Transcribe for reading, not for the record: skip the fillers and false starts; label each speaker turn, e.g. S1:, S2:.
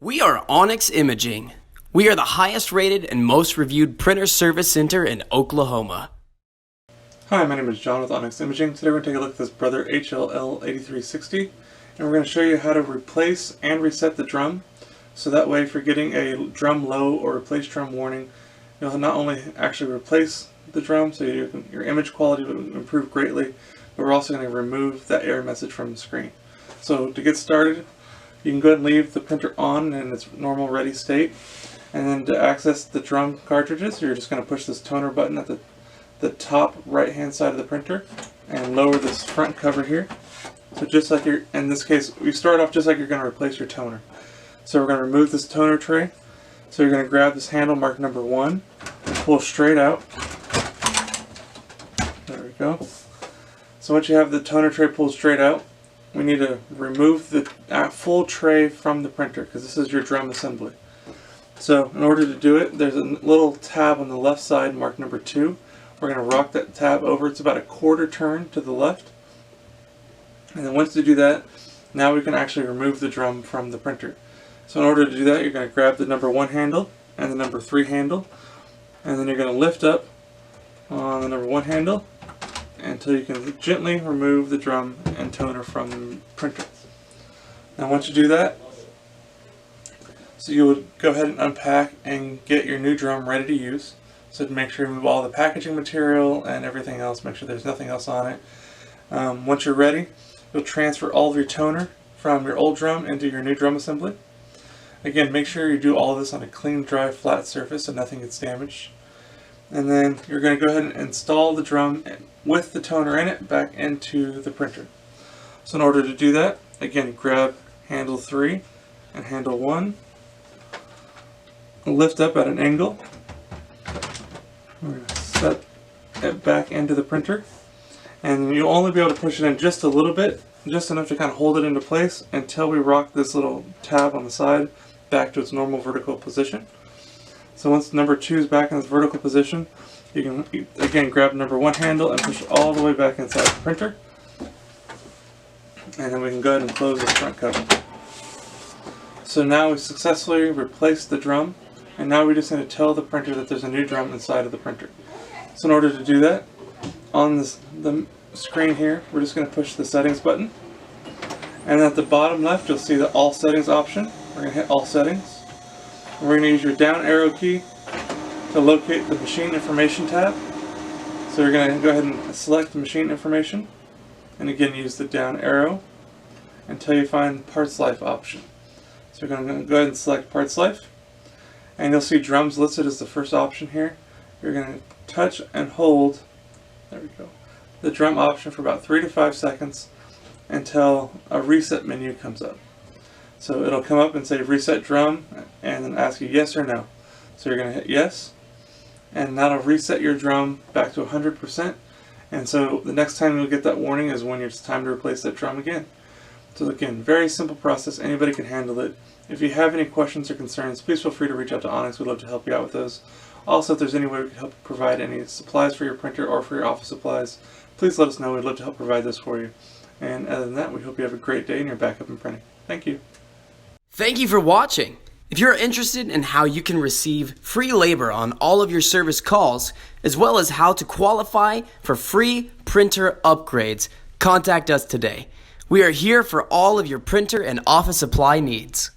S1: We are Onyx Imaging. We are the highest rated and most reviewed printer service center in Oklahoma.
S2: Hi, my name is John with Onyx Imaging. Today we're going to take a look at this Brother L8360 and we're going to show you how to replace and reset the drum. So that way if you're getting a drum low or replace drum warning, you'll not only actually replace the drum so your image quality will improve greatly, but we're also going to remove that error message from the screen. So to get started, you can go ahead and leave the printer on in its normal ready state, and then to access the drum cartridges you're just going to push this toner button at the top right hand side of the printer and lower this front cover here. So just like in this case we start off just like you're going to replace your toner. So we're going to remove this toner tray. So you're going to grab this handle marked number 1 and pull straight out. There we go. So once you have the toner tray pulled straight out, we need to remove the full tray from the printer because this is your drum assembly. So in order to do it, there's a little tab on the left side marked number 2. We're going to rock that tab over. It's about a quarter turn to the left. And then once you do that, now we can actually remove the drum from the printer. So in order to do that, you're going to grab the number 1 handle and the number 3 handle, and then you're going to lift up on the number 1 handle until you can gently remove the drum and toner from the printer. Now once you do that, so you would go ahead and unpack and get your new drum ready to use. So to make sure you remove all the packaging material and everything else, make sure there's nothing else on it. Once you're ready, you'll transfer all of your toner from your old drum into your new drum assembly. Again, make sure you do all of this on a clean, dry, flat surface so nothing gets damaged. And then you're going to go ahead and install the drum with the toner in it back into the printer. So in order to do that, again, grab handle 3 and handle 1, lift up at an angle. We're going to set it back into the printer, and you'll only be able to push it in just a little bit, just enough to kind of hold it into place until we rock this little tab on the side back to its normal vertical position. So once number 2 is back in its vertical position, you can again grab number 1 handle and push all the way back inside the printer, and then we can go ahead and close this front cover. So now we've successfully replaced the drum, and now we just need to tell the printer that there's a new drum inside of the printer. So in order to do that, on the screen here, we're just going to push the settings button, and at the bottom left you'll see the all settings option. We're going to hit all settings. We're going to use your down arrow key to locate the machine information tab. So you're going to go ahead and select the machine information, and again use the down arrow until you find the parts life option. So you're going to go ahead and select parts life, and you'll see drums listed as the first option here. You're going to touch and hold, there we go, the drum option for about 3 to 5 seconds until a reset menu comes up. So it'll come up and say reset drum and then ask you yes or no. So you're going to hit yes, and that'll reset your drum back to 100%, and so the next time you'll get that warning is when it's time to replace that drum again. So again, very simple process, anybody can handle it. If you have any questions or concerns, please feel free to reach out to Onyx. We'd love to help you out with those. Also, if there's any way we could help provide any supplies for your printer or for your office supplies, please let us know. We'd love to help provide those for you. And other than that, we hope you have a great day and you're back up and printing. Thank you.
S1: Thank you for watching. If you're interested in how you can receive free labor on all of your service calls, as well as how to qualify for free printer upgrades, contact us today. We are here for all of your printer and office supply needs.